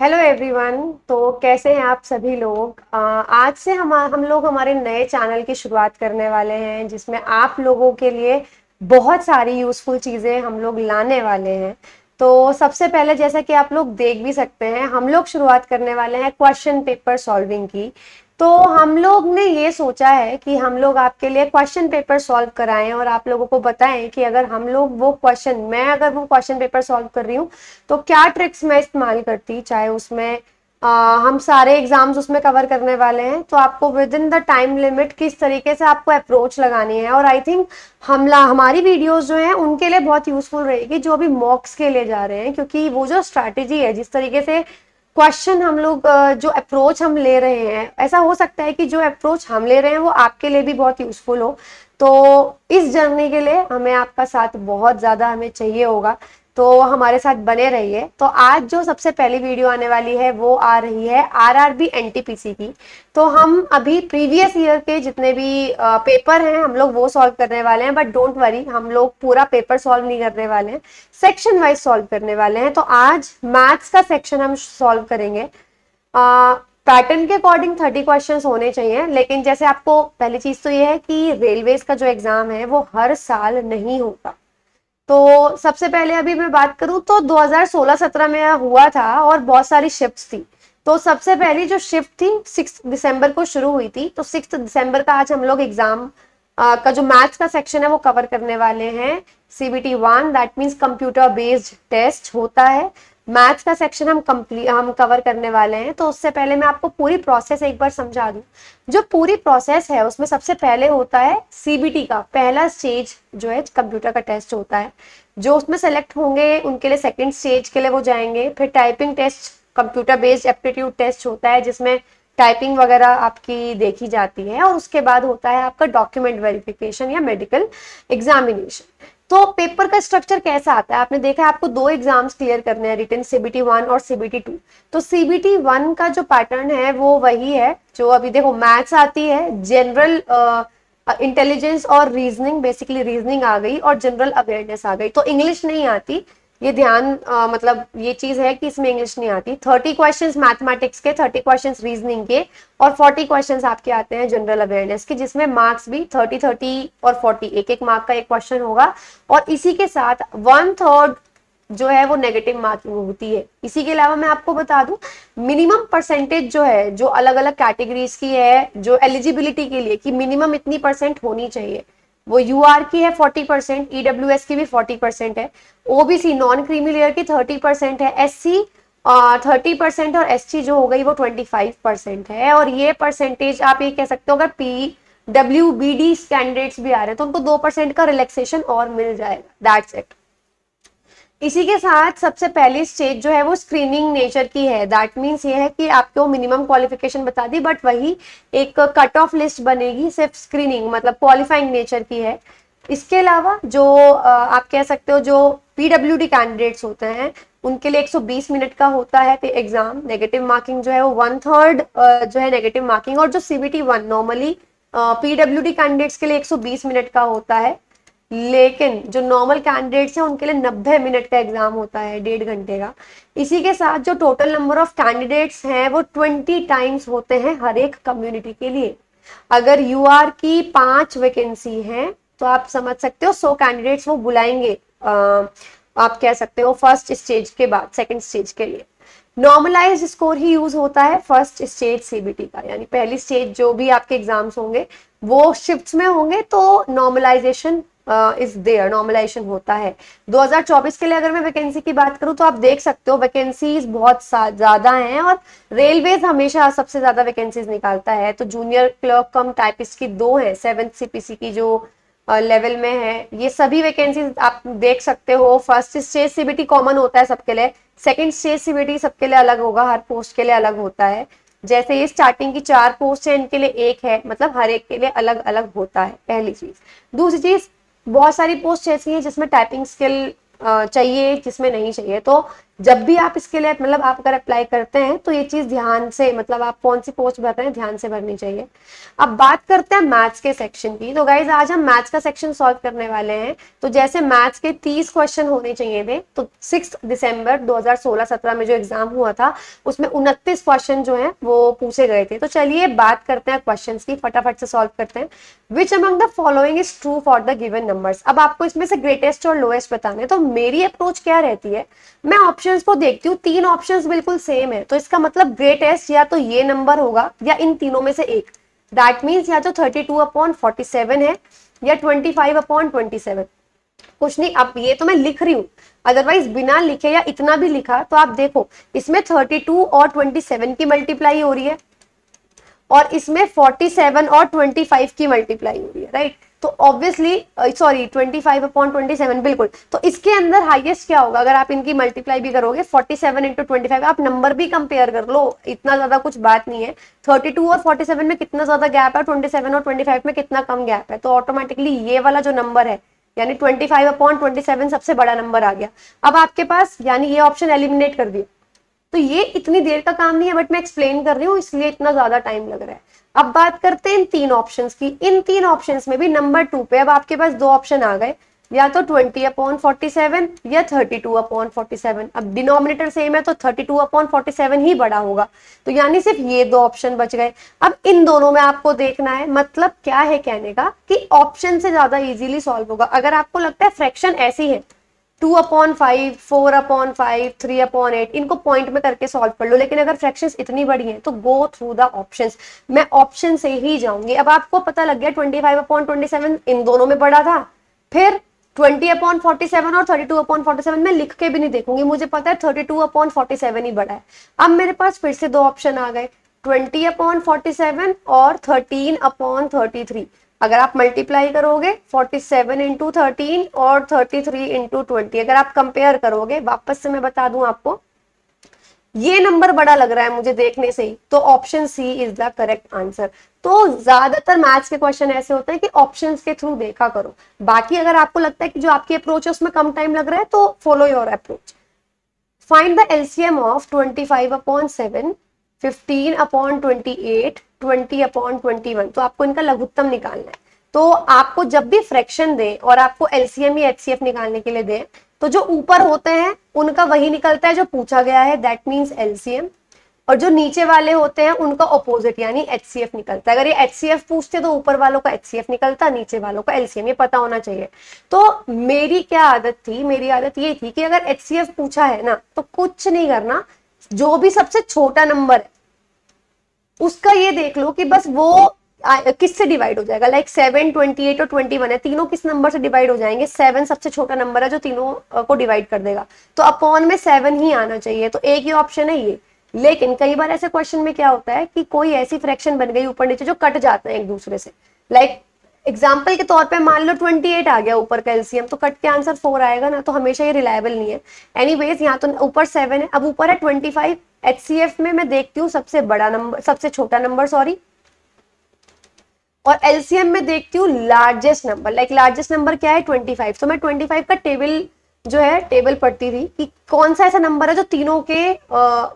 Hello everyone. तो कैसे हैं आप सभी लोग। आज से हम लोग हमारे नए चैनल की शुरुआत करने वाले हैं जिसमें आप लोगों के लिए बहुत सारी यूज़फुल चीज़ें हम लोग लाने वाले हैं। तो सबसे पहले जैसा कि आप लोग देख भी सकते हैं हम लोग शुरुआत करने वाले हैं क्वेश्चन पेपर सॉल्विंग की। तो हम लोग ने ये सोचा है कि हम लोग आपके लिए क्वेश्चन पेपर सॉल्व कराएं और आप लोगों को बताएं कि अगर हम लोग मैं अगर वो क्वेश्चन पेपर सॉल्व कर रही हूँ तो क्या ट्रिक्स मैं इस्तेमाल करती, चाहे उसमें हम सारे एग्जाम्स उसमें कवर करने वाले हैं। तो आपको with in the time limit किस तरीके से आपको अप्रोच लगानी है। और आई थिंक हमारी वीडियोस जो हैं उनके लिए बहुत यूजफुल रहेगी जो अभी मॉक्स के लिए जा रहे हैं, क्योंकि वो जो स्ट्रैटेजी है, जिस तरीके से क्वेश्चन हम लोग जो अप्रोच हम ले रहे हैं, ऐसा हो सकता है कि जो अप्रोच हम ले रहे हैं वो आपके लिए भी बहुत यूजफुल हो। तो इस जर्नी के लिए हमें आपका साथ बहुत ज़्यादा हमें चाहिए होगा, तो हमारे साथ बने रहिए। तो आज जो सबसे पहली वीडियो आने वाली है वो आ रही है आरआरबी एनटीपीसी की। तो हम अभी प्रीवियस ईयर के जितने भी पेपर हैं हम लोग वो सॉल्व करने वाले हैं, बट डोंट वरी, हम लोग पूरा पेपर सॉल्व नहीं करने वाले हैं, सेक्शन वाइज सॉल्व करने वाले हैं। तो आज मैथ्स का सेक्शन हम सॉल्व करेंगे। पैटर्न के अकॉर्डिंग 30 क्वेश्चंस होने चाहिए, लेकिन जैसे आपको पहली चीज तो ये है कि रेलवेज का जो एग्जाम है वो हर साल नहीं होता। तो सबसे पहले अभी मैं बात करूं तो 2016-17 में हुआ था और बहुत सारी शिफ्ट्स थी। तो सबसे पहली जो शिफ्ट थी 6 दिसंबर को शुरू हुई थी, तो 6 दिसंबर का आज हम लोग एग्जाम का जो मैथ्स का सेक्शन है वो कवर करने वाले हैं। CBT 1, that means computer based test होता है। मैथ्स का सेक्शन हम कवर करने वाले हैं। तो उससे पहले मैं आपको पूरी प्रोसेस एक बार समझा दूं। जो पूरी प्रोसेस है उसमें सबसे पहले होता है सीबीटी का पहला स्टेज, जो है कंप्यूटर का टेस्ट होता है। जो उसमें सेलेक्ट होंगे उनके लिए सेकंड स्टेज के लिए वो जाएंगे। फिर typing test, computer based aptitude test होता है जिसमें टाइपिंग वगैरह आपकी देखी जाती है। और उसके बाद होता है आपका डॉक्यूमेंट वेरिफिकेशन या मेडिकल एग्जामिनेशन। तो पेपर का स्ट्रक्चर कैसा आता है, आपने देखा है आपको दो एग्जाम्स क्लियर करने हैं, रिटन सीबीटी 1 और सीबीटी 2। तो सीबीटी 1 का जो पैटर्न है वो वही है जो अभी देखो, मैथ्स आती है, जनरल इंटेलिजेंस और रीजनिंग, बेसिकली रीजनिंग आ गई और जनरल अवेयरनेस आ गई। तो इंग्लिश नहीं आती, ये ध्यान मतलब ये चीज है कि इसमें इंग्लिश नहीं आती। 30 क्वेश्चंस मैथमेटिक्स के, 30 क्वेश्चंस रीजनिंग के और 40 क्वेश्चंस आपके आते हैं जनरल अवेयरनेस के, जिसमें मार्क्स भी 30-30 और 40, एक एक मार्क का एक क्वेश्चन होगा। और इसी के साथ 1/3 जो है वो नेगेटिव मार्किंग होती है। इसी के अलावा मैं आपको बता दूं, मिनिमम परसेंटेज जो है, जो अलग अलग कैटेगरीज की है, जो एलिजिबिलिटी के लिए कि मिनिमम इतनी परसेंट होनी चाहिए, वो यूआर की है 40%, ईडब्ल्यूएस की भी 40% है, ओबीसी नॉन क्रीमी लेयर की 30% है, एससी 30% और एसटी जो हो गई वो 25% है। और ये परसेंटेज आप ये कह सकते हो, अगर PWBD कैंडिडेट्स भी आ रहे हैं तो उनको 2% का रिलैक्सेशन और मिल जाएगा। That's it. इसी के साथ सबसे पहली स्टेज जो है वो स्क्रीनिंग नेचर की है। दैट मीन्स ये है कि आपको मिनिमम क्वालिफिकेशन बता दी, बट वही एक कट ऑफ लिस्ट बनेगी, सिर्फ स्क्रीनिंग मतलब क्वालिफाइंग नेचर की है। इसके अलावा जो आप कह सकते हो जो पीडब्ल्यूडी कैंडिडेट्स होते हैं उनके लिए 120 मिनट का होता है एग्जाम। नेगेटिव मार्किंग जो है वो 1/3 जो है नेगेटिव मार्किंग। और जो सीबीटी 1 नॉर्मली पीडब्ल्यूडी कैंडिडेट्स के लिए 120 मिनट का होता है, लेकिन जो नॉर्मल कैंडिडेट्स हैं उनके लिए 90 मिनट का एग्जाम होता है, 1.5 घंटे का। इसी के साथ जो टोटल नंबर ऑफ कैंडिडेट्स हैं वो 20 टाइम्स होते हैं हर एक कम्युनिटी के लिए। अगर यूआर की 5 वैकेंसी है तो आप समझ सकते हो 100 कैंडिडेट्स वो बुलाएंगे, आप कह सकते हो फर्स्ट स्टेज के बाद सेकंड स्टेज के लिए। नॉर्मलाइज स्कोर ही यूज होता है फर्स्ट स्टेज सीबीटी का, यानी पहली स्टेज जो भी आपके एग्जाम्स होंगे वो शिफ्ट्स में होंगे, तो नॉर्मलाइजेशन इज देयर, नॉर्मलाइजेशन होता है। 2024 के लिए अगर मैं वैकेंसी की बात करूं तो आप देख सकते हो वैकेंसीज बहुत ज्यादा हैं और रेलवेज हमेशा सबसे ज्यादा वैकेंसीज निकालता है। तो जूनियर क्लर्क कम टाइपिस्ट की 2 है, 7th सीपीसी की जो लेवल में है। ये सभी वैकेंसीज आप देख सकते हो। फर्स्ट स्टेज सीबीटी कॉमन होता है सबके लिए, सेकंड स्टेज सीबीटी सबके लिए अलग होगा, हर पोस्ट के लिए अलग होता है। जैसे ये स्टार्टिंग की 4 पोस्ट है, इनके लिए एक है, मतलब हर एक के लिए अलग अलग होता है, पहली चीज। दूसरी चीज, बहुत सारी पोस्ट ऐसी हैं जिसमें टाइपिंग स्किल चाहिए, जिसमें नहीं चाहिए। तो जब भी आप इसके लिए मतलब आप अगर अप्लाई करते हैं तो ये चीज ध्यान से, मतलब आप कौन सी पोस्ट भर रहे हैं ध्यान से भरनी चाहिए। अब बात करते हैं मैथ्स के सेक्शन की। तो गाइज आज हम मैथ्स का सेक्शन सॉल्व करने वाले हैं। तो जैसे मैथ्स के 30 क्वेश्चन होने चाहिए थे, तो 6 दिसंबर 2016-17 में जो एग्जाम हुआ था उसमें 29 क्वेश्चन जो है वो पूछे गए थे। तो चलिए बात करते हैं क्वेश्चन की, फटाफट से सॉल्व करते हैं। Which among the following is true for the given numbers. अब आपको इसमें से ग्रेटेस्ट और लोएस्ट बताने। तो मेरी अप्रोच क्या रहती है, मैं ऑप्शंस को देखती हूँ, 3 ऑप्शंस बिल्कुल सेम है तो इसका मतलब ग्रेटेस्ट या तो ये नंबर होगा या इन तीनों में से एक। दैट मीन्स या तो 32/47 है या 25/27। कुछ नहीं, अब ये तो मैं लिख रही हूँ, अदरवाइज बिना लिखे या इतना भी लिखा तो आप देखो इसमें 32 और 27 की मल्टीप्लाई हो रही है और इसमें 47 और 25 की मल्टीप्लाई हो रही है, राइट। तो ऑब्वियसली सॉरी 25/27 बिल्कुल। तो इसके अंदर हाईएस्ट क्या होगा अगर आप इनकी मल्टीप्लाई भी करोगे, 47 इंटू 25। आप नंबर भी कंपेयर कर लो, इतना ज्यादा कुछ बात नहीं है। 32 और 47 में कितना ज्यादा गैप है, 27 और 25 में कितना कम गैप है। तो ऑटोमेटिकली ये वाला जो नंबर है यानी 25/27 सबसे बड़ा नंबर आ गया। अब आपके पास यानी ये ऑप्शन एलिमिनेट कर दिया। तो ये इतनी देर का काम नहीं है, बट मैं एक्सप्लेन कर रही हूँ इसलिए इतना ज्यादा टाइम लग रहा है। अब बात करते हैं इन 3 ऑप्शंस की। इन 3 ऑप्शंस में भी नंबर 2 पे अब आपके पास 2 ऑप्शन आ गए, या तो 20/47 या 32/47। अब डिनोमिनेटर सेम है तो 32/47 ही बड़ा होगा, तो यानी सिर्फ ये 2 ऑप्शन बच गए। अब इन दोनों में आपको देखना है, मतलब क्या है कहने का कि ऑप्शन से ज्यादा इजीली सॉल्व होगा। अगर आपको लगता है फ्रैक्शन ऐसी है 2/5, 4/5, 3/8, इनको पॉइंट में करके सॉल्व कर लो, लेकिन अगर फ्रैक्शंस इतनी बड़ी हैं तो गो थ्रू द ऑप्शंस। मैं ऑप्शन से ही जाऊंगी। अब आपको पता लग गया 25/27 इन दोनों में बड़ा था, फिर 20/47 और 32/47 में लिख के भी नहीं देखूंगी, मुझे पता है 32/47 ही बड़ा है। अब मेरे पास फिर से 2 ऑप्शन आ गए, 20/47 और 13/33। अगर आप मल्टीप्लाई करोगे 47 इंटू 13 और 33 इंटू 20, अगर आप कंपेयर करोगे, वापस से मैं बता दूं आपको, ये नंबर बड़ा लग रहा है मुझे देखने से ही, तो option C is the correct answer. तो ज्यादातर मैथ्स के क्वेश्चन ऐसे होते हैं कि ऑप्शंस के थ्रू देखा करो। बाकी अगर आपको लगता है कि जो आपकी अप्रोच है उसमें कम टाइम लग रहा है तो follow your approach. Find the LCM of 25/7, 15/28, 20/21। तो आपको इनका लघुत्तम निकालना है। तो आपको जब भी फ्रैक्शन दे और आपको एलसीएम या एचसीएफ निकालने के लिए दे, तो जो ऊपर होते हैं उनका वही निकलता है जो पूछा गया है, दैट मीन्स एलसीएम। और जो नीचे वाले होते हैं उनका ऑपोजिट यानी एचसीएफ निकलता है। अगर ये एचसीएफ पूछते तो ऊपर वालों का एचसीएफ निकलता, नीचे वालों का एलसीएम, ये पता होना चाहिए। तो मेरी क्या आदत थी, मेरी आदत ये थी कि अगर एचसीएफ पूछा है ना तो कुछ नहीं करना, जो भी सबसे छोटा नंबर है उसका ये देख लो कि बस वो किससे डिवाइड हो जाएगा। लाइक 7, 28 और 21 है, तीनों किस नंबर से डिवाइड हो जाएंगे, 7 सबसे छोटा नंबर है जो तीनों को डिवाइड कर देगा, तो अपॉन में 7 ही आना चाहिए। तो एक ही ऑप्शन है ये। लेकिन कई बार ऐसे क्वेश्चन में क्या होता है कि कोई ऐसी फ्रैक्शन बन गई ऊपर नीचे जो कट जाते हैं एक दूसरे से। लाइक एग्जाम्पल के तौर पे मान लो 28 आ गया ऊपर का एलसीएम, तो कट के आंसर 4 आएगा ना, तो हमेशा ये रिलायबल नहीं है। एनीवेज यहाँ तो ऊपर 7 है, अब ऊपर है 25। एचसीएफ में मैं देखती हूँ सबसे बड़ा नंबर, सबसे छोटा नंबर सॉरी, और एलसीएम में देखती हूँ largest number. Like largest number क्या है 25, तो मैं 25 का टेबल जो है टेबल पढ़ती थी कि कौन सा ऐसा नंबर है जो तीनों के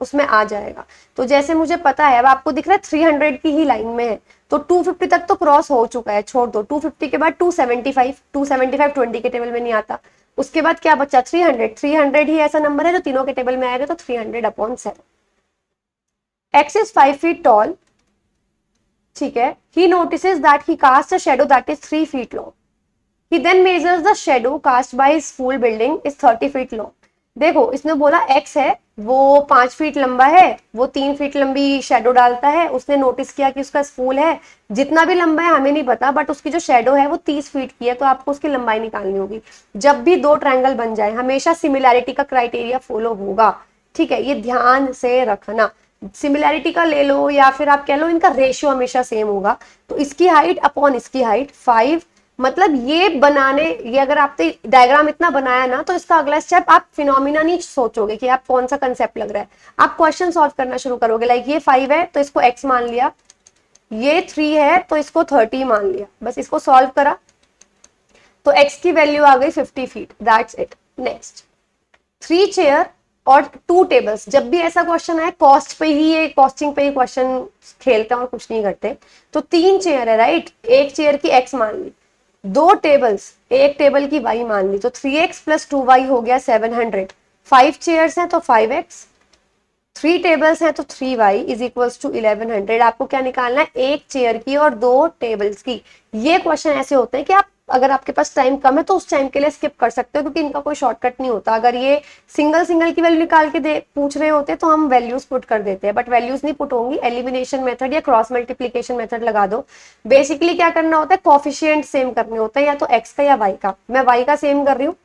उसमें आ जाएगा। तो जैसे मुझे पता है, अब आपको दिख रहा है 300 की ही लाइन में है, तो 250 तक तो क्रॉस हो चुका है, छोड़ दो। 250 के बाद 275, 275 20 के टेबल में नहीं आता। उसके बाद क्या बचा 300, 300 ही ऐसा नंबर है जो तीनों के टेबल में आएगा, तो 300/7। एक्स इज 5 feet tall, ठीक है। He notices that he cast a shadow that is 3 feet long. He then measures the shadow cast by his school building is 30 feet long. देखो इसने बोला x है वो 5 फीट लंबा है, वो 3 फीट लंबी शेडो डालता है। उसने नोटिस किया कि उसका स्कूल है, जितना भी लंबा है हमें नहीं पता, बट उसकी जो शेडो है वो 30 फीट की है, तो आपको उसकी लंबाई निकालनी होगी। जब भी 2 ट्रायंगल बन जाए हमेशा सिमिलैरिटी का क्राइटेरिया फॉलो होगा, ठीक है, ये ध्यान से रखना। सिमिलैरिटी का ले लो या फिर आप कह लो इनका रेशियो हमेशा सेम होगा। तो इसकी हाइट अपॉन इसकी हाइट 5, मतलब ये बनाने, ये अगर आपने डायग्राम इतना बनाया ना तो इसका अगला स्टेप आप फिनोमिना नहीं सोचोगे कि आप कौन सा कंसेप्ट लग रहा है, आप क्वेश्चन सॉल्व करना शुरू करोगे। लाइक ये 5 है तो इसको x मान लिया, ये 3 है तो इसको 30 मान लिया, बस इसको सॉल्व करा तो x की वैल्यू आ गई 50 feet, that's it. Next 3 chair और 2 टेबल्स। जब भी ऐसा क्वेश्चन आए कॉस्ट पे ही, ये कॉस्टिंग पे ही क्वेश्चन खेलते हैं और कुछ नहीं करते। तो 3 चेयर है राइट, एक चेयर की x मान ली, 2 टेबल्स, एक टेबल की y मान ली, तो 3x प्लस 2y हो गया 700। 5 चेयर्स हैं तो 5x, 3 टेबल्स हैं तो 3y इज इक्वल्स टू 1100। आपको क्या निकालना है, एक चेयर की और 2 टेबल्स की। ये क्वेश्चन ऐसे होते हैं कि आप, अगर आपके पास टाइम कम है तो उस टाइम के लिए स्किप कर सकते हो, क्योंकि इनका कोई शॉर्टकट नहीं होता। अगर ये सिंगल सिंगल की वैल्यू निकाल के दे पूछ रहे होते तो हम वैल्यूज पुट कर देते हैं, बट वैल्यूज नहीं पुट होंगी। एलिमिनेशन मेथड या क्रॉस मल्टीप्लीकेशन मेथड लगा दो। बेसिकली क्या करना होता है, कॉफिशिएंट सेम करने होता है, या तो एक्स का या वाई का। मैं वाई का सेम कर रही हूँ,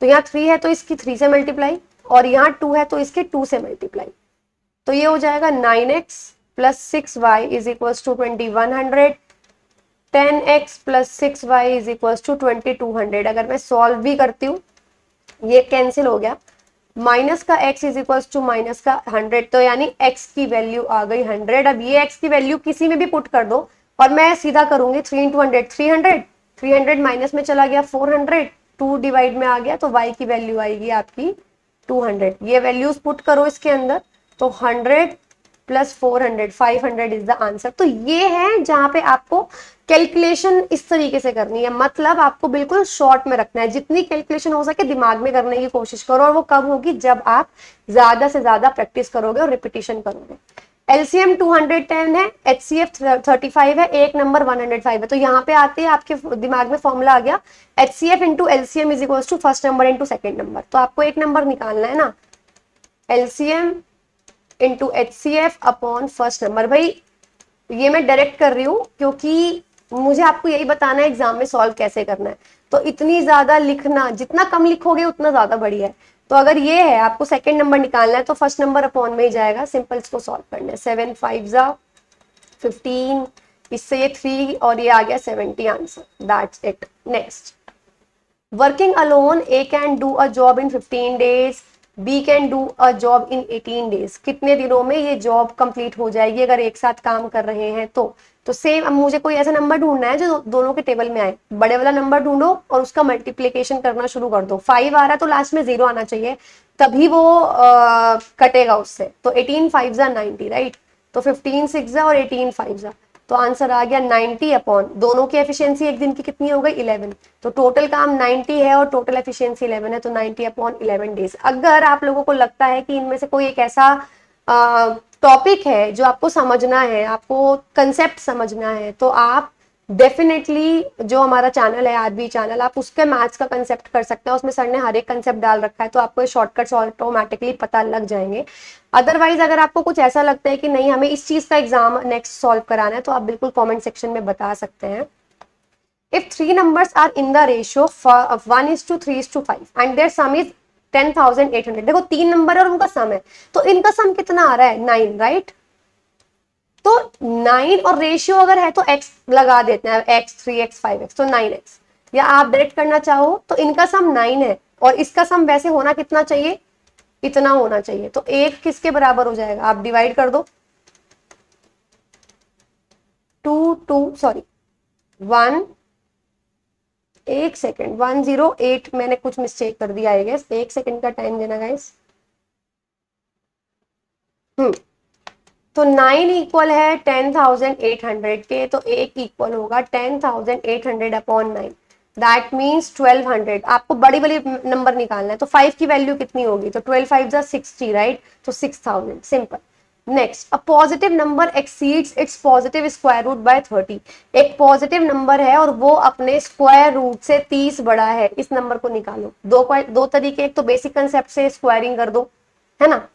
तो यहाँ 3 है तो इसकी 3 से मल्टीप्लाई, और यहाँ 2 है तो इसके 2 से मल्टीप्लाई। तो ये हो जाएगा 9x plus 6y is equals to 2100, 10x plus 6y is equals to 2200। अगर मैं सॉल्व भी करती हूँ, ये कैंसिल हो गया, माइनस का x is equals to minus का 100, तो यानी x की वैल्यू आ गई 100। अब ये x की वैल्यू किसी में भी पुट कर दो, और मैं सीधा करूंगी 3 इंटू 100, 300, 300 माइनस में चला गया 400, 2 डिवाइड में आ गया, तो y की वैल्यू आएगी आपकी 200। ये वैल्यूज पुट करो इसके अंदर, तो 100 प्लस 400, 500 इज द आंसर। तो ये है जहां पे आपको कैलकुलेशन इस तरीके से करनी है, मतलब आपको बिल्कुल शॉर्ट में रखना है। जितनी कैलकुलेशन हो सके दिमाग में करने की कोशिश करो, और वो कब होगी, जब आप ज्यादा से ज्यादा प्रैक्टिस करोगे और रिपीटिशन करोगे। एलसीएम 210 है, एचसीएफ 35 है, एक नंबर 105 है। तो यहाँ पे आते हैं आपके दिमाग में फॉर्मूला आ गया, HCF into LCM is equal to first number into second number. तो आपको एक नंबर निकालना है ना, LCM into HCF upon first number. भाई ये मैं डायरेक्ट कर रही हूँ क्योंकि मुझे आपको यही बताना है एग्जाम में सॉल्व कैसे करना है। तो इतनी ज्यादा लिखना, जितना कम लिखोगे उतना ज्यादा बढ़िया है। तो अगर ये है आपको सेकंड नंबर निकालना है तो फर्स्ट नंबर अपॉन में ही जाएगा, सिंपल इसको सॉल्व करना है। 7 5 जा 15, इससे ये 3 और ये आ गया 70 answer, that's it. Next, working alone A can do a job in 15 days, B can do a job in 18 days। कितने दिनों में ये जॉब कंप्लीट हो जाएगी अगर एक साथ काम कर रहे हैं तो सेम। अब मुझे कोई ऐसा नंबर ढूंढना है जो दोनों के टेबल में आए, बड़े वाला नंबर ढूंढो और उसका मल्टीप्लीकेशन करना शुरू कर दो। 5 आ रहा है तो लास्ट में 0 आना चाहिए, तभी वो कटेगा उससे। तो 18 5 जा 90 राइट, तो 15 6 जा और 18 5 जा, तो आंसर आ गया 90 अपॉन, दोनों की एफिशिएंसी एक दिन की कितनी हो गई 11। तो टोटल काम 90 है और टोटल एफिशिएंसी 11 है, तो 90 अपॉन 11 डेज। अगर आप लोगों को लगता है कि इनमें से कोई एक ऐसा टॉपिक है जो आपको समझना है, आपको कंसेप्ट समझना है, तो आप डेफिनेटली जो हमारा चैनल है आरबी चैनल, आप उसके मैथ्स का कंसेप्ट कर सकते हैं। उसमें सर ने हर एक कंसेप्ट डाल रखा है, तो आपको शॉर्टकट्स ऑटोमेटिकली पता लग जाएंगे। अदरवाइज अगर आपको कुछ ऐसा लगता है कि नहीं हमें इस चीज का एग्जाम नेक्स्ट सॉल्व कराना है, तो आप बिल्कुल कमेंट सेक्शन में बता सकते हैं। If 3 numbers are in the ratio of 1:3:5 and their sum is 10,800, देखो 3 नंबर है और उनका सम है, तो इनका सम कितना आ रहा है 9 राइट। तो 9 और रेशियो अगर है तो x लगा देते हैं, x 3x 5x, तो 9x। या आप डायरेक्ट करना चाहो तो इनका सम 9 है और इसका सम वैसे होना कितना चाहिए, इतना होना चाहिए। तो एक किसके बराबर हो जाएगा, आप डिवाइड कर दो, 2 2 सॉरी 1, एक सेकेंड 108, मैंने कुछ मिस्टेक कर दिया है गेस, एक सेकेंड का टाइम देना गाइस। तो 9 इक्वल है 10,800 के, तो एक इक्वल होगा 10,800 अपॉन 9, दैट मीन्स 1200। आपको बड़ी बड़ी नंबर निकालना है, तो 5 की वैल्यू कितनी होगी, तो 12 5 जा 60 राइट, तो 6000 simple. Next, a positive number exceeds its positive square root by 30। एक पॉजिटिव नंबर है और वो अपने स्क्वायर रूट से 30 बड़ा है, इस नंबर को निकालो। दो तरीके, एक तो बेसिक कंसेप्ट से स्क्वायरिंग कर दो, है ना,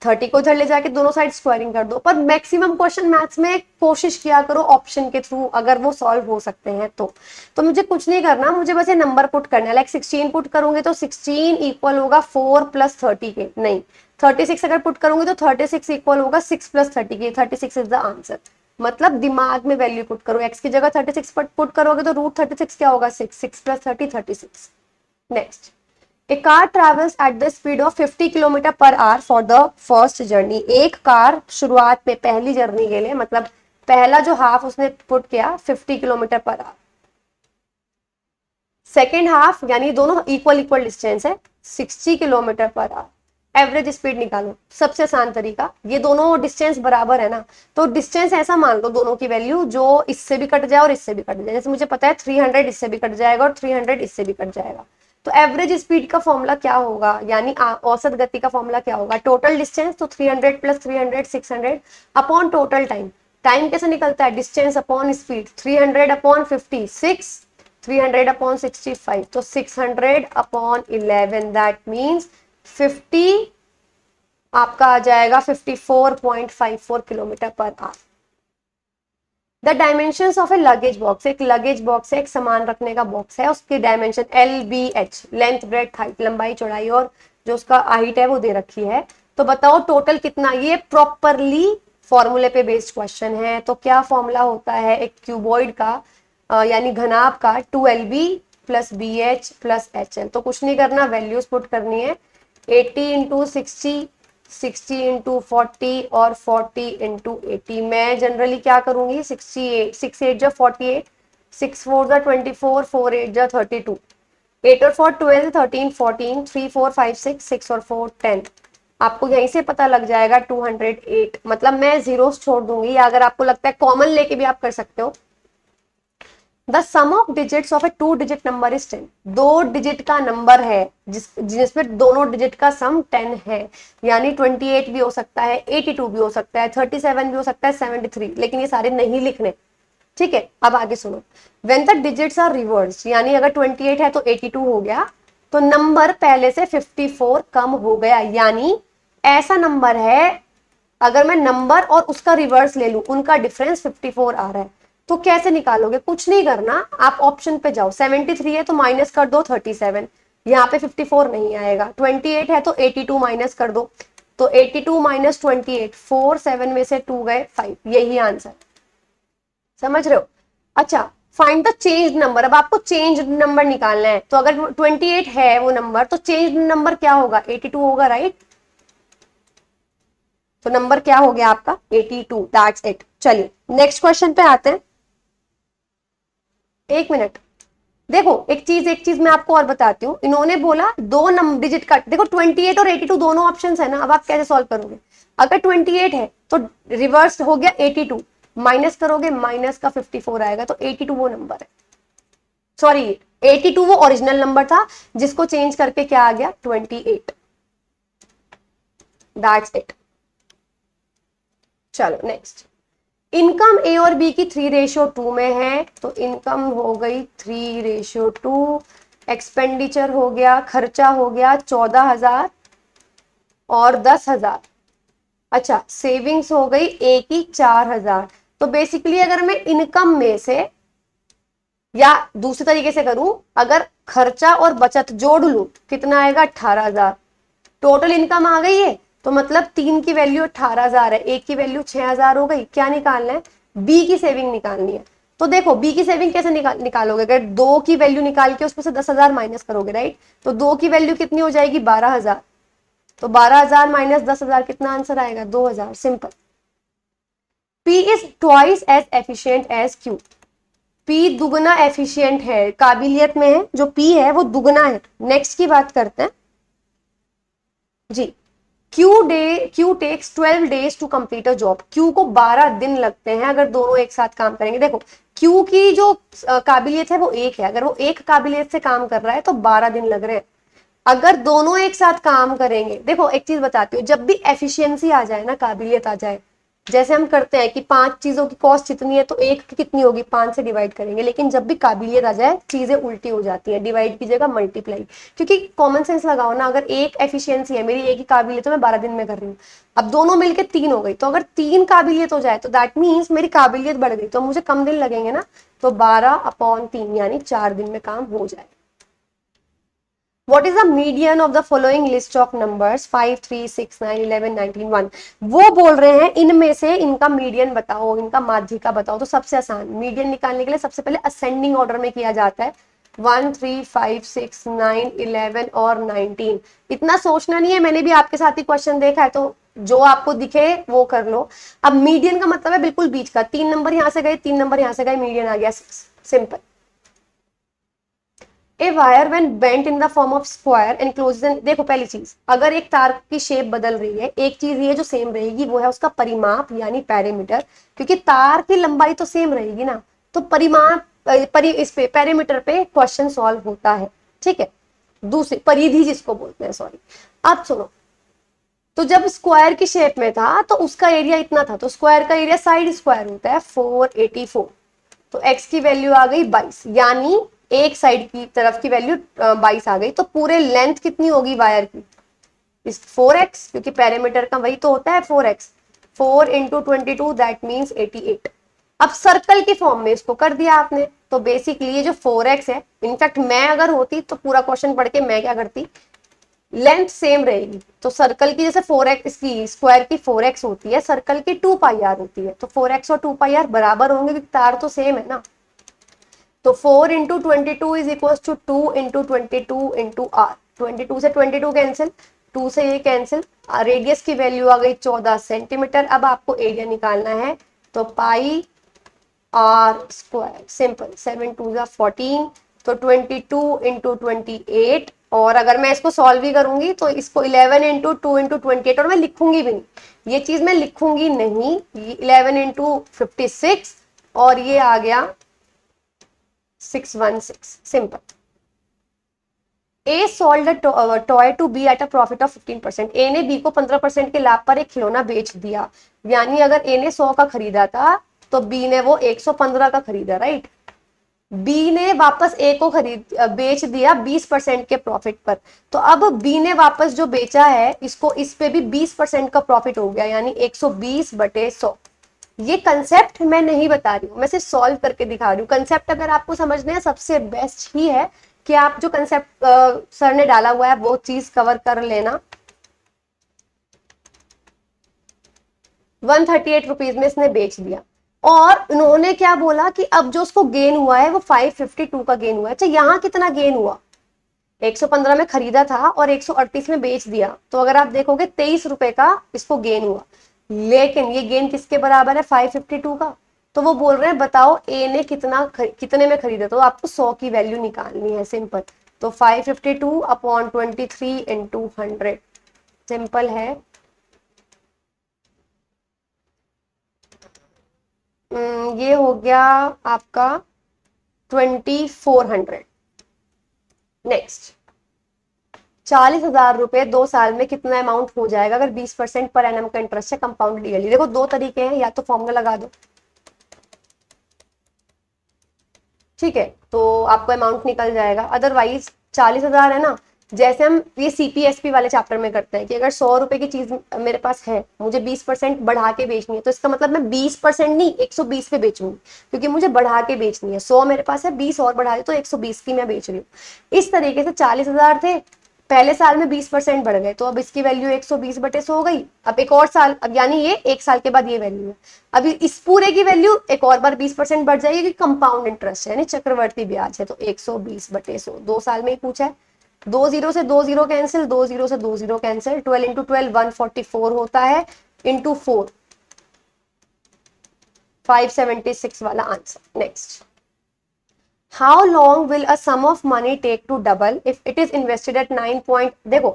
30 को इधर ले जाके दोनों साइड स्क्वायरिंग कर दो। पर मैक्सिमम क्वेश्चन मैथ्स में कोशिश किया करो ऑप्शन के थ्रू, अगर वो सॉल्व हो सकते हैं तो मुझे कुछ नहीं करना, मुझे बस ये नंबर पुट करना है। लाइक 16 पुट करूंगे तो 16 इक्वल होगा 4 प्लस 30 के, नहीं 36 अगर पुट करूंगी तो 36 इक्वल होगा 6 प्लस 30 के, 36 इज द आंसर। मतलब दिमाग में वैल्यू पुट करो, एक्स की जगह 36 पुट करोगे तो रूट 36 क्या होगा 6, 6 plus 30 36। Next, A car travels at the speed of 50 kilometre per hour for the first journey. एक कार शुरुआत में पहली जर्नी के लिए, मतलब पहला जो हाफ उसने पुट किया 50 kilometre per hour. Second half यानी दोनों इक्वल इक्वल डिस्टेंस है, 60 kilometre per hour. Average speed निकालो, सबसे आसान तरीका, ये दोनों डिस्टेंस बराबर है ना, तो डिस्टेंस ऐसा मान लो दोनों की वैल्यू जो इससे भी कट जाए और इससे भी कट जाए। जैसे मुझे पता है 300 इससे भी कट जाएगा और 300 इससे भी कट जाएगा। तो एवरेज स्पीड का फॉर्मूला क्या होगा, यानी औसत गति का फॉर्मूला क्या होगा, टोटल डिस्टेंस, तो 300 plus 300 600 upon total time. Time कैसे निकलता है, distance upon speed, 300 upon 50 6, 300 upon 65, तो 600 अपॉन 11, दैट मीन्स 50 आपका आ जाएगा 54.54 kilometre per hour. The dimension of A luggage box, एक लगेज बॉक्स है, एक सामान रखने का बॉक्स है, उसकी dimension LBH, length breadth height, लंबाई चौड़ाई और जो उसका हाइट है वो दे रखी है। तो बताओ टोटल कितना, ये प्रॉपरली फॉर्मूले पे बेस्ड क्वेश्चन है। तो क्या फॉर्मूला होता है एक क्यूबॉइड का यानी घनाभ का, 2LB plus BH plus HL। तो कुछ नहीं करना, वैल्यूज पुट करनी है, 80 इंटू 60, 60 इंटू 40 और 40 इंटू 80। मैं जनरली क्या करूंगी, 68, 6 8 जा 48, 6 4 जा 24, 4 8 जा 32, 8 और 4 12, 13 14, 3 4 5 6, 6 और 4 10। आपको यहीं से पता लग जाएगा 208, मतलब मैं जीरोस छोड़ दूंगी, या अगर आपको लगता है कॉमन लेके भी आप कर सकते हो। The sum of digits of a 2 digit number is 10, 2 digit का नंबर है जिसमें दोनों डिजिट का सम 10 है, यानी 28 भी हो सकता है, 82 भी हो सकता है, 37 भी हो सकता है, 73, लेकिन ये सारे नहीं लिखने। ठीक है, अब आगे सुनो, when the digits are reverse, यानी अगर 28 है तो 82 हो गया, तो नंबर पहले से 54 कम हो गया, यानी ऐसा नंबर है अगर मैं नंबर और उसका रिवर्स ले लूं, उनका डिफरेंस 54 आ रहा है। तो कैसे निकालोगे, कुछ नहीं करना, आप ऑप्शन पे जाओ, 73 है तो माइनस कर दो 37, यहाँ पे 54 नहीं आएगा, 28 है तो 82 माइनस कर दो, तो 82 माइनस 28, 4 7 में से 2 गए 5, यही आंसर। समझ रहे हो? अच्छा, फाइंड द चेंज नंबर, अब आपको चेंज नंबर निकालना है, तो अगर 28 है वो नंबर, तो चेंज नंबर क्या होगा, 82 होगा, राइट? तो नंबर क्या हो गया आपका 82, दैट्स इट। चलिए नेक्स्ट क्वेश्चन पे आते हैं। एक मिनट, देखो एक चीज मैं आपको और बताती हूँ, इन्होंने बोला दो नंबर डिजिट का, देखो 28 और 82 दोनों ऑप्शंस है ना, अब आप कैसे सॉल्व करोगे, अगर 28 है तो रिवर्स हो गया 82, माइनस करोगे माइनस का 54 आएगा, तो 82 वो नंबर है, सॉरी 82 वो ओरिजिनल नंबर था जिसको चेंज करके क्या आ गया 28, दैट्स इट। चलो नेक्स्ट, इनकम ए और बी की 3:2 में है, तो इनकम हो गई 3:2, एक्सपेंडिचर हो गया, खर्चा हो गया 14,000 और 10,000। अच्छा, सेविंग्स हो गई ए की 4,000। तो बेसिकली अगर मैं इनकम में से, या दूसरे तरीके से करूं, अगर खर्चा और बचत जोड़ लूं कितना आएगा 18,000, टोटल इनकम आ गई है, तो मतलब 3 की वैल्यू 18,000 है, एक की वैल्यू 6,000 हो गई। क्या निकालना है, बी की सेविंग निकालनी है। तो देखो बी की सेविंग कैसे निकालोगे, अगर 2 की वैल्यू निकाल के उसमें से 10,000 माइनस करोगे, राइट? तो 2 की वैल्यू कितनी हो जाएगी 12,000, तो 12,000 माइनस 10,000 कितना आंसर आएगा 2,000, simple. P is twice as efficient as Q, P दुगना एफिशिएंट है, काबिलियत में है, जो पी है वो दुगना है। नेक्स्ट की बात करते हैं जी, Q takes 12 days to complete a job, Q को 12 दिन लगते हैं अगर दोनों एक साथ काम करेंगे। देखो क्यू की जो काबिलियत है वो एक है, अगर वो एक काबिलियत से काम कर रहा है तो 12 दिन लग रहे हैं। अगर दोनों एक साथ काम करेंगे, देखो एक चीज बताती हूँ, जब भी एफिशिएंसी आ जाए ना, काबिलियत आ जाए, जैसे हम करते हैं कि 5 चीजों की कॉस्ट जितनी है तो एक की कितनी होगी 5 से डिवाइड करेंगे, लेकिन जब भी काबिलियत आ जाए चीजें उल्टी हो जाती है, डिवाइड की जगह मल्टीप्लाई। क्योंकि कॉमन सेंस लगाओ ना, अगर एक एफिशिएंसी है, मेरी एक ही काबिलियत है, मैं 12 दिन में कर रही हूँ, अब दोनों मिलकर 3 हो गई, तो अगर 3 काबिलियत हो जाए तो दैट मीन्स मेरी काबिलियत बढ़ गई, तो मुझे कम दिन लगेंगे ना, तो 12/3 यानी 4 दिन में काम हो जाए। What is the median of the following list of numbers 5, 3, 6, 9, 11, 19, 1? वो बोल रहे हैं इनमें से इनका मीडियन बताओ, इनका माध्यिका बताओ। तो सबसे आसान, मीडियन निकालने के लिए सबसे पहले असेंडिंग ऑर्डर में किया जाता है, 1, 3, 5, 6, 9, 11 और 19। इतना सोचना नहीं है, मैंने भी आपके साथ ही क्वेश्चन देखा है, तो जो आपको दिखे वो कर लो। अब मीडियन का मतलब है बिल्कुल बीच का, 3 नंबर यहां से गए, 3 नंबर यहां से गए, मीडियन आ गया 6, simple. A wire when bent in the form of square enclosed, देखो पहली चीज, अगर एक तार की शेप बदल रही है, एक चीज ये जो सेम रहेगी वो है उसका परिमाप यानी पैरामीटर, क्योंकि तार की लंबाई तो सेम रहेगी ना, तो परिमाप इस पे पैरामीटर पे क्वेश्चन सॉल्व होता है, ठीक है। दूसरी परिधि जिसको बोलते हैं, सॉरी। अब सुनो, तो जब स्क्वायर की शेप में था तो उसका एरिया इतना था, तो स्क्वायर का एरिया साइड स्क्वायर होता है 484, तो x की वैल्यू आ गई 22, यानी एक साइड की तरफ की वैल्यू 22 आ गई, तो पूरे लेंथ कितनी होगी वायर की, इस 4x, क्योंकि पैरामीटर का वही तो होता है 4x, 4 इंटू 22 दैट मीन्स 88। अब सर्कल की फॉर्म में इसको कर दिया आपने, तो बेसिकली ये जो 4x है, इनफैक्ट मैं अगर होती तो पूरा क्वेश्चन पढ़ के मैं क्या करती, लेंथ सेम रहेगी, तो सर्कल की जैसे 4x की स्क्वायर की 4x होती है, सर्कल की 2 पाई आर होती है, तो 4x और 2 पाई आर बराबर होंगे क्योंकि तार तो सेम है ना। तो 4 into 22 is equal to 2 into 22 into R, 22 से 22 कैंसिल, 2 से ये कैंसिल, रेडियस की वैल्यू आ गई 14 सेंटीमीटर। अब आपको एरिया निकालना है, तो पाई आर स्क्वायर, सिंपल, 7 2 जा 14, तो 22 इंटू 28, और अगर मैं इसको सॉल्व भी करूंगी तो इसको 11 इंटू 2 इंटू 28, और मैं लिखूंगी भी नहीं, ये चीज मैं लिखूंगी नहीं, 11 इंटू 56, और ये आ गया 616, simple. A sold toy to B at a profit of 15%, A ने बी को 15% के लाभ पर एक खिलौना बेच दिया, यानी अगर ए ने 100 का खरीदा था तो बी ने वो 115 का खरीदा, राइट। बी ने वापस ए को बेच दिया 20% के प्रॉफिट पर, तो अब बी ने वापस जो बेचा है इसको, इस पे भी 20% का प्रॉफिट हो गया, यानी 120 बटे 100। ये कंसेप्ट मैं नहीं बता रही हूँ, मैं सिर्फ सॉल्व करके दिखा रही हूँ। कंसेप्ट अगर आपको समझना है, सबसे बेस्ट ही है कि आप जो कंसेप्ट सर ने डाला हुआ है वो चीज कवर कर लेना। 138 रुपीज में इसने बेच दिया, और उन्होंने क्या बोला कि अब जो उसको गेन हुआ है वो 552 का गेन हुआ है। अच्छा, यहाँ कितना गेन हुआ, 115 में खरीदा था और 138 में बेच दिया, तो अगर आप देखोगे 23 रुपए का इसको गेन हुआ, लेकिन ये गेन किसके बराबर है, 552 का। तो वो बोल रहे हैं बताओ ए ने कितने में खरीदा, तो आपको 100 की वैल्यू निकालनी है, सिंपल। तो 552 अपॉन 23 इंटू 100, सिंपल है। ये हो गया आपका 2400। नेक्स्ट, 40,000 रुपए 2 साल में कितना अमाउंट हो जाएगा अगर 20% पर एनम का इंटरेस्ट है कंपाउंड ईयरली। देखो दो तरीके हैं, या तो फॉर्मूला लगा दो, ठीक है, तो आपको अमाउंट निकल जाएगा। अदरवाइज 40,000 है ना, जैसे हम ये सीपीएसपी वाले चैप्टर में करते हैं कि अगर 100 रुपए की चीज मेरे पास है, मुझे 20% बढ़ा के बेचनी है, तो इसका मतलब मैं 20% नहीं 120 पे बेचूंगी, क्योंकि मुझे बढ़ा के बेचनी है। 100 मेरे पास है, 20 और बढ़ा दे तो 120 की मैं बेच रही हूँ। इस तरीके से 40,000 थे, पहले साल में 20% बढ़ गए, तो अब इसकी वैल्यू 120 बटे 100 हो गई। अब एक और साल, अब यानी ये एक साल के बाद ये वैल्यू है, अभी इस पूरे की वैल्यू एक और बार 20% बढ़ जाएगी, कंपाउंड इंटरेस्ट है यानी चक्रवर्ती ब्याज है, तो 120 बटे 100, 2 साल में ही पूछा है। 2 जीरो से 2 जीरो कैंसिल, 2 जीरो से 2 जीरो कैंसिल, 12 इंटू 12 144 होता है, इंटू 4 576 वाला answer. Next, how long will a sum of money take to double if it is invested at 9 point, देखो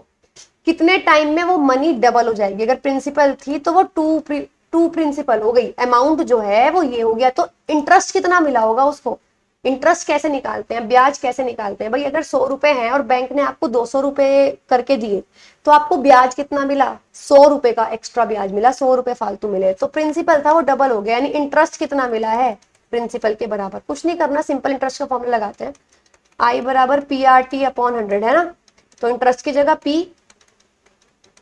कितने टाइम में वो मनी डबल हो जाएगी। अगर प्रिंसिपल थी तो वो टू प्रिंसिपल हो गई, अमाउंट जो है वो ये हो गया, तो इंटरेस्ट कितना मिला होगा उसको। इंटरेस्ट कैसे निकालते हैं, ब्याज कैसे निकालते हैं भाई, अगर 100 रुपए हैं और बैंक ने आपको 200 रुपए करके दिए, तो आपको ब्याज कितना मिला, 100 रुपए का एक्स्ट्रा ब्याज मिला, 100 रुपए फालतू मिले, तो प्रिंसिपल था वो डबल हो गया, यानी इंटरेस्ट कितना मिला है, प्रिंसिपल के बराबर। कुछ नहीं करना, सिंपल इंटरेस्ट का फॉर्मूला लगाते हैं, आई बराबर पी आर टी अपॉन 100 है ना, तो इंटरेस्ट की जगह पी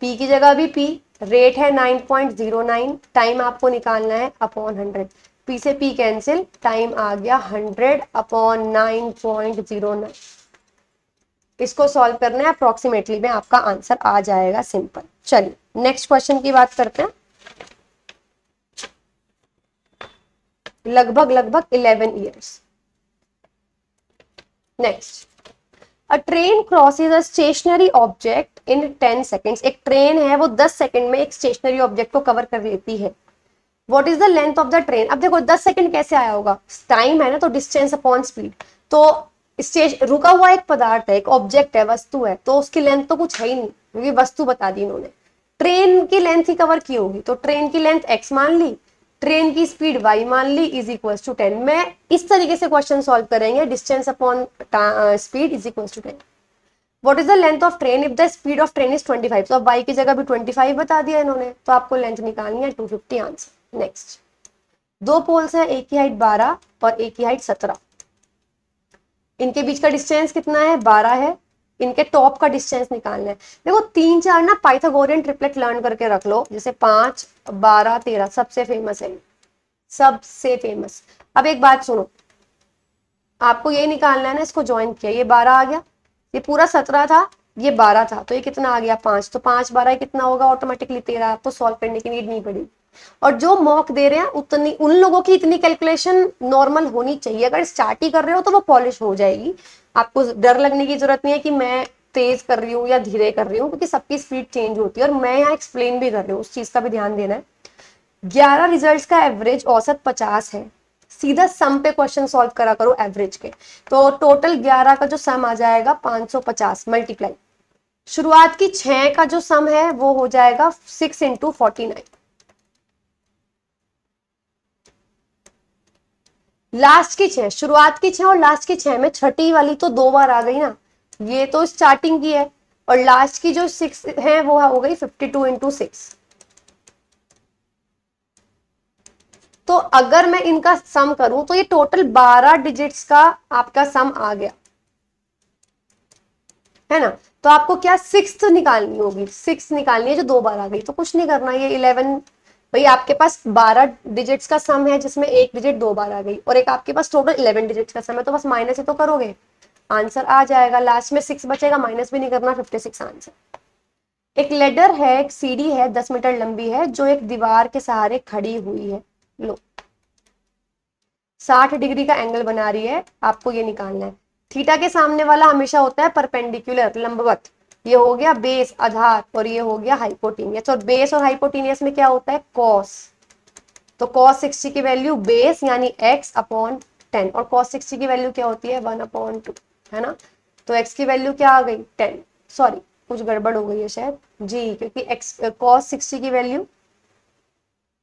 की जगह भी पी, रेट है 9.09, टाइम आपको निकालना है अपॉन 100, पी से पी कैंसिल, टाइम आ गया 100 अपॉन 9.09। इसको सॉल्व करना है, अप्रोक्सीमेटली में आपका आंसर आ जाएगा, सिंपल। चलिए नेक्स्ट क्वेश्चन की बात करते हैं। लगभग 11 years. Next, a train crosses a stationary object in 10 seconds, एक ट्रेन है वो 10 सेकंड में एक स्टेशनरी ऑब्जेक्ट को कवर कर लेती है। What is the length of the train, अब देखो 10 सेकंड कैसे आया होगा, टाइम है ना, तो डिस्टेंस अपॉन स्पीड, तो रुका हुआ एक पदार्थ है, एक ऑब्जेक्ट है, वस्तु है, तो उसकी लेंथ तो कुछ है ही नहीं क्योंकि वस्तु बता दी इन्होंने। ट्रेन की लेंथ ही कवर की होगी, तो ट्रेन की लेंथ x मान ली, ट्रेन की स्पीड y मान ली, इज इक्वल टू 10। मैं इस तरीके से क्वेश्चन सॉल्व करेंगे, distance upon speed is equal to 10। What is the length of train if the speed of train is 25? तो अब y की जगह भी 25 बता दिया इन्होंने, तो आपको लेंथ निकालनी है 250 आंसर। नेक्स्ट, दो पोल्स है, एक की हाइट 12 और एक की हाइट 17। इनके बीच का डिस्टेंस कितना है? 12 है। इनके टॉप का डिस्टेंस निकालना है। देखो 3 4 ना पाइथागोरियन ट्रिपलेट लर्न करके रख लो, जैसे 5 12 13 सबसे फेमस है, सबसे फेमस। अब एक बात सुनो, आपको ये निकालना है ना, इसको ज्वाइन किया, ये 12 आ गया, ये पूरा 17 था, ये 12 था, तो ये कितना आ गया? 5। तो 5 12 कितना होगा? ऑटोमेटिकली 13। आपको सॉल्व करने की नीड नहीं पड़ी। और जो मॉक दे रहे हैं उतनी, उन लोगों की इतनी कैलकुलेशन नॉर्मल होनी चाहिए। अगर स्टार्ट ही कर रहे हो तो वो पॉलिश हो जाएगी। आपको डर लगने की जरूरत नहीं है कि मैं तेज कर रही हूँ या धीरे कर रही हूँ, क्योंकि सबकी स्पीड चेंज होती है और मैं यहाँ एक्सप्लेन भी कर रही हूँ, उस चीज का भी ध्यान देना है। 11 रिजल्ट्स का एवरेज औसत 50 है। सीधा सम पे क्वेश्चन सॉल्व करा करो एवरेज के। तो टोटल 11 का जो सम आ जाएगा 550 मल्टीप्लाई, शुरुआत की 6 का जो सम है वो हो जाएगा 6 इंटू 49। लास्ट की 6, शुरुआत की 6 और लास्ट की 6 में छठी वाली तो 2 बार आ गई ना, ये तो स्टार्टिंग की है। और लास्ट की जो 6 है वो हो गई 52 इंटू 6। तो अगर मैं इनका सम करूं तो ये टोटल 12 डिजिट्स का आपका सम आ गया, है ना। तो आपको क्या 6 निकालनी होगी, 6 निकालनी है जो 2 बार आ गई। तो कुछ नहीं करना, ये 11, भाई आपके पास 12 डिजिट्स का सम है जिसमें एक डिजिट 2 बार आ गई, और एक आपके पास टोटल 11 डिजिट्स का सम है, तो बस माइनस ही तो करोगे, आंसर आ जाएगा। लास्ट में 6 बचेगा, माइनस भी नहीं करना, 56 आंसर। एक लेडर है, एक सीढ़ी है, 10 मीटर लंबी है, जो एक दीवार के सहारे खड़ी हुई है। लो, 60 डिग्री का एंगल बना रही है, आपको ये निकालना है। थीटा के सामने वाला हमेशा होता है परपेंडिकुलर, लंबवत। ये हो गया बेस, आधार, और ये हो गया हाइपोटेनियस। और बेस और हाइपोटेनियस में क्या होता है? कॉस। तो कॉस 60 की वैल्यू बेस यानी x अपॉन 10, और कॉस 60 की वैल्यू क्या होती है? 1/2, है ना। तो x की वैल्यू क्या आ गई? 10। सॉरी, कुछ गड़बड़ हो गई है शायद जी, क्योंकि x कॉस 60 की value,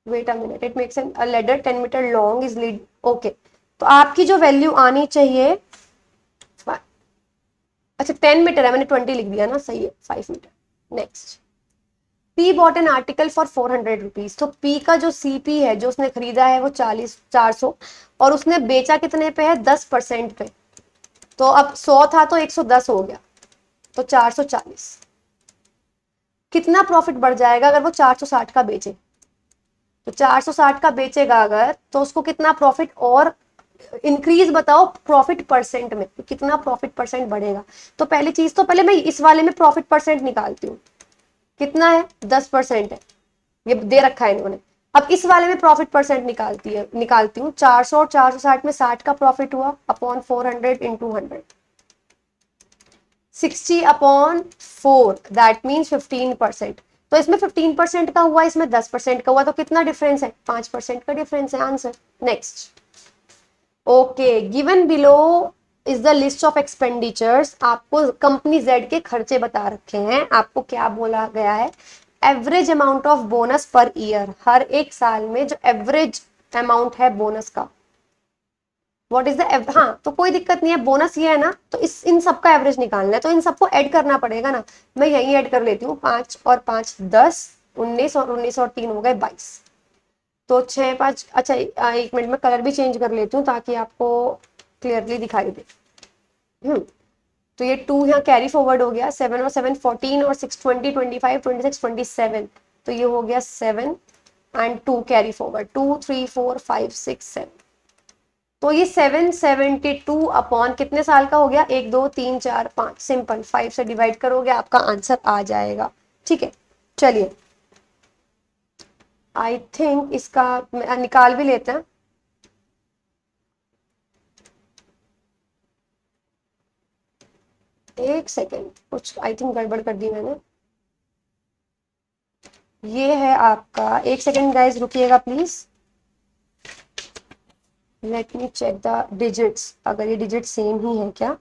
wait a minute, it makes a ladder 10 metre long is lead. Okay, तो आपकी जो वैल्यू आनी चाहिए, अच्छा 10 मीटर है, मैंने 20 लिख दिया ना, सही है, 5 metre. Next, P bought an article for 400 rupees. तो पी का जो सीपी है, जो उसने खरीदा है वो 400, और उसने बेचा कितने पे है? 10% पे। तो अब 100 था तो 110 हो गया, तो 440। कितना प्रॉफिट बढ़ जाएगा अगर वो 460 का बेचे? तो 460 का बेचेगा अगर, तो उसको कितना प्रॉफिट और इंक्रीज बताओ प्रॉफिट परसेंट में, तो कितना प्रॉफिट परसेंट बढ़ेगा। तो पहली चीज, तो पहले मैं इस वाले में प्रॉफिट परसेंट निकालती हूँ, कितना है? 10% है, ये दे रखा है इन्होंने। अब इस वाले में प्रॉफिट परसेंट निकालती हूँ। 400 और 460 में 60 का प्रॉफिट हुआ, upon 400 into 100, 60 upon 4, that means 15%। तो इसमें 15% का हुआ, इसमें 10% का हुआ, तो कितना डिफरेंस है? 5% का डिफरेंस है, answer. Next, okay, given below is the list of expenditures. आपको कंपनी जेड के खर्चे बता रखे हैं। आपको क्या बोला गया है? Average amount of bonus per year, हर एक साल में जो एवरेज अमाउंट है बोनस का, व्हाट इज द, हाँ तो कोई दिक्कत नहीं है, बोनस ये है ना, तो इस इन सबका एवरेज निकालना है, तो इन सबको ऐड करना पड़ेगा ना। मैं यही ऐड कर लेती हूँ, 5 और 5 10, 19 और 19 और 3 हो गए 22। तो 6 5, अच्छा 1 मिनट में कलर भी चेंज कर लेती हूँ ताकि आपको क्लियरली दिखाई दे। तो ये 2 यहाँ कैरी फॉरवर्ड हो गया, 7 और 7 14, और 6 20 25 26 27, तो ये हो गया 7 एंड 2 कैरी फॉरवर्ड, 2 3 4 5 6 7। तो ये 772 अपॉन कितने साल का हो गया? 1 2 3 4 5, सिंपल 5 से डिवाइड करोगे आपका आंसर आ जाएगा। ठीक है, चलिए आई थिंक इसका निकाल भी लेते हैं। एक सेकेंड, कुछ आई थिंक गड़बड़ कर दी मैंने। ये है आपका, एक सेकेंड गाइज रुकिएगा please. Let me check the digits, अगर ये डिजिट सेम ही है क्या।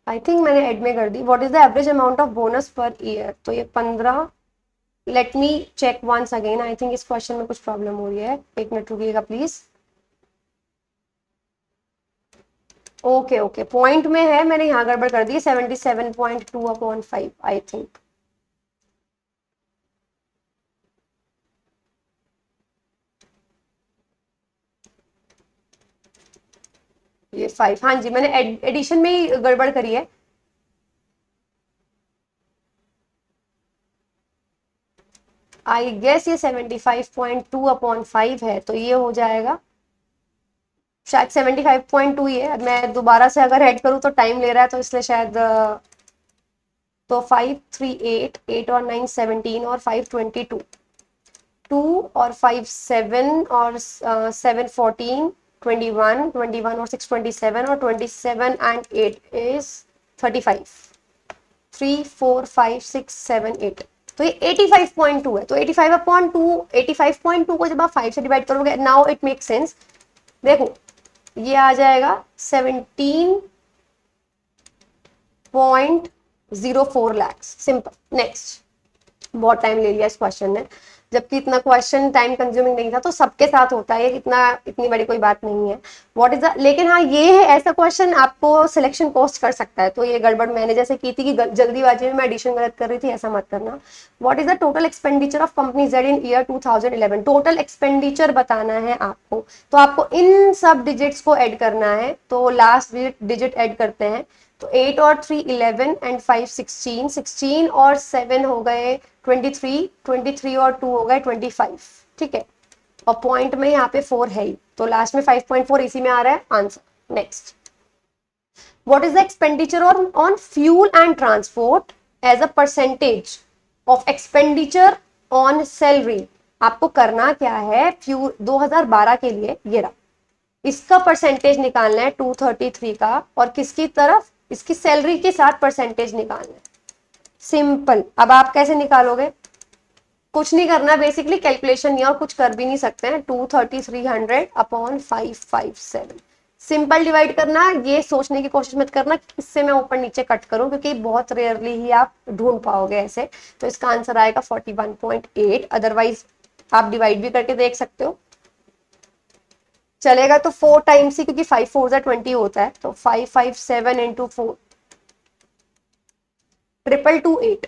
आई थिंक मैंने ऐड में कर दी। What is the average amount of bonus per year, तो ये 15। Let me check once again, I think this question में कुछ प्रॉब्लम हो रही है, एक मिनट रुकिएगा प्लीज। ओके ओके, पॉइंट में है, मैंने यहाँ गड़बड़ कर दी, 77.2/5 आई थिंक। ये 5, हाँ जी, मैंने एडिशन में ही गड़बड़ करी है। आई गेस ये 75.2/5 है, तो ये हो जाएगा शायद 75.2 ही है। मैं दोबारा से अगर ऐड करूँ तो टाइम ले रहा है, तो इसलिए शायद तो 5 3 8, 8 और 9 17 और 5 22, 2 और 5 7 और 7 14, 21, 21 और 6 27 और 27 एंड 8 इज 35। 3 4 5 6 7 8, तो ये 85.2 है। तो 85/2, 85.2 को जब आप 5 से डिवाइड करोगे, नाउ इट मेक सेंस। देखो ये आ जाएगा 17.04 lakhs, सिंपल। नेक्स्ट। बहुत टाइम ले लिया इस क्वेश्चन ने, जबकि इतना क्वेश्चन टाइम कंज्यूमिंग नहीं था, तो सबके साथ होता है, इतनी बड़ी कोई बात नहीं है। व्हाट इज द, लेकिन हाँ ये है, ऐसा क्वेश्चन आपको सिलेक्शन कॉस्ट कर सकता है। तो ये गड़बड़ मैंने जैसे की थी कि जल्दीबाजी में मैं एडिशन गलत कर रही थी, ऐसा मत करना। What is the total expenditure of company Z in year 2011, total expenditure बताना है आपको। तो आपको इन सब डिजिट्स को ऐड करना है, तो लास्ट डिजिट ऐड करते हैं। तो 8 और 3 11 एंड 5 16, 16 और 7 हो गए 23, 23 और 2 हो गए 25, ठीक है। और पॉइंट में यहाँ पे 4 है ही, तो लास्ट में 5.4 इसी में आ रहा है answer. Next. What is the expenditure on fuel and transport as a percentage of expenditure on salary. आपको करना क्या है, फ्यूल 2012 के लिए ये रहा, इसका परसेंटेज निकालना है 233 का, और किसकी तरफ, इसकी सैलरी के साथ परसेंटेज निकालना है। सिंपल। अब आप कैसे निकालोगे, कुछ नहीं करना, बेसिकली कैलकुलेशन नहीं, और कुछ कर भी नहीं सकते हैं। 23300/557, सिंपल डिवाइड करना। ये सोचने की कोशिश मत करना इससे मैं ऊपर नीचे कट करूं, क्योंकि बहुत रेयरली ही आप ढूंढ पाओगे ऐसे। तो इसका आंसर आएगा 41.8। अदरवाइज आप डिवाइड भी करके देख सकते हो, चलेगा तो 4 टाइम्स ही, क्योंकि 5 4 20 होता है। तो 557 इंटू 4, 2228।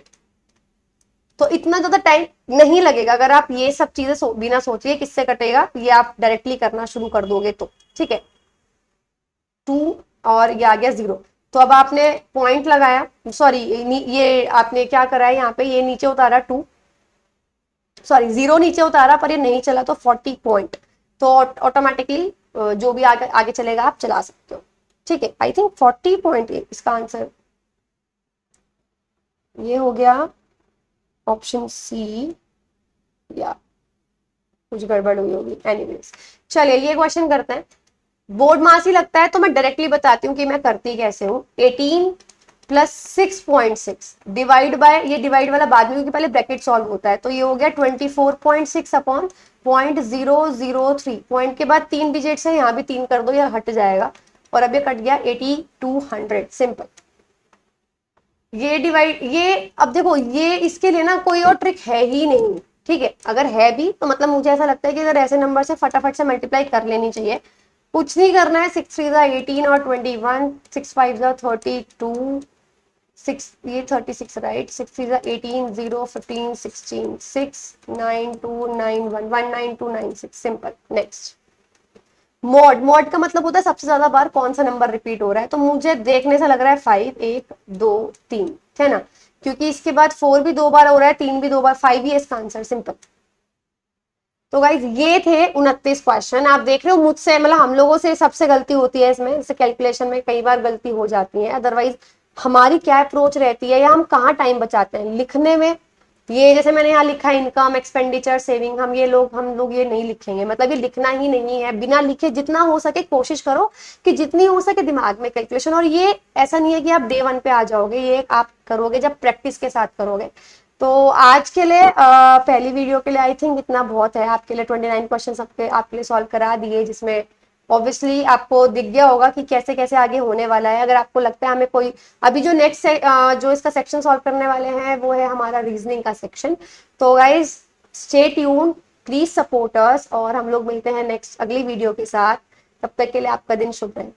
तो इतना ज्यादा टाइम नहीं लगेगा अगर आप ये सब चीजें बिना सोचिए किससे कटेगा, ये आप डायरेक्टली करना शुरू कर दोगे तो, ठीक है। 2 और ये आ गया 0। तो अब आपने पॉइंट लगाया, सॉरी ये आपने क्या करा है, यहाँ पे ये नीचे उतारा 2, सॉरी 0 नीचे उतारा, पर ये नहीं चला, तो 40 पॉइंट। तो ऑटोमेटिकली जो भी आगे आगे चलेगा आप चला सकते हो, ठीक है। आई थिंक 40 पॉइंट इसका आंसर ये हो गया, ऑप्शन सी, या कुछ गड़बड़ हुई होगी। एनीवेज चलिए ये क्वेश्चन करते हैं। बोर्ड मास ही लगता है, तो मैं डायरेक्टली बताती हूँ कि मैं करती कैसे हूँ। 18 प्लस 6.6 डिवाइड बाय, ये डिवाइड वाला बाद में, क्योंकि पहले ब्रैकेट सॉल्व होता है। तो ये हो गया 24.6 अपॉन 0.003, पॉइंट के बाद 3 डिजिट्स है, यहाँ भी 3 कर दो, यह हट जाएगा। और अब ये कट गया 8200, सिंपल। ये डिवाइड, ये अब देखो, ये इसके लिए ना कोई और ट्रिक है ही नहीं, ठीक है। अगर है भी तो मतलब मुझे ऐसा लगता है कि अगर ऐसे नंबर से फटाफट से मल्टीप्लाई कर लेनी चाहिए, कुछ नहीं करना है। 6 3 18 और 21, 6 5 32, 6 ये 36 right, 6 3 18, 0 15 16, 6 9 2 9 1 19296, simple. Next. Mod, mod का मतलब होता है सबसे ज्यादा बार कौन सा नंबर रिपीट हो रहा है। तो मुझे देखने से लग रहा है 5 1 2 3, है ना, क्योंकि इसके बाद 4 भी 2 बार हो रहा है, 3 भी 2 बार, 5 ही है इसका आंसर, सिंपल। तो गाइज ये थे 29 क्वेश्चन। आप देख रहे हो मुझसे, मतलब हम लोगों से सबसे गलती होती है इसमें, इसे कैलकुलेशन में कई बार गलती हो जाती है। अदरवाइज हमारी क्या अप्रोच रहती है, या हम कहाँ टाइम बचाते हैं लिखने में, ये जैसे मैंने यहाँ लिखा है इनकम, एक्सपेंडिचर, सेविंग, हम लोग ये नहीं लिखेंगे, मतलब ये लिखना ही नहीं है। बिना लिखे जितना हो सके कोशिश करो कि जितनी हो सके दिमाग में कैलकुलेशन। और ये ऐसा नहीं है कि आप डे 1 पे आ जाओगे, ये आप करोगे जब प्रैक्टिस के साथ करोगे। तो आज के लिए पहली वीडियो के लिए आई थिंक इतना बहुत है। आपके लिए 29 क्वेश्चन आपके लिए सॉल्व करा दिए, जिसमें ऑब्वियसली आपको दिख गया होगा कि कैसे कैसे आगे होने वाला है। अगर आपको लगता है हमें कोई, अभी जो नेक्स्ट जो इसका सेक्शन सॉल्व करने वाले हैं वो है हमारा रीजनिंग का सेक्शन। तो guys stay tune, please support us, और हम लोग मिलते हैं नेक्स्ट अगली वीडियो के साथ। तब तक के लिए आपका दिन शुभ रहे।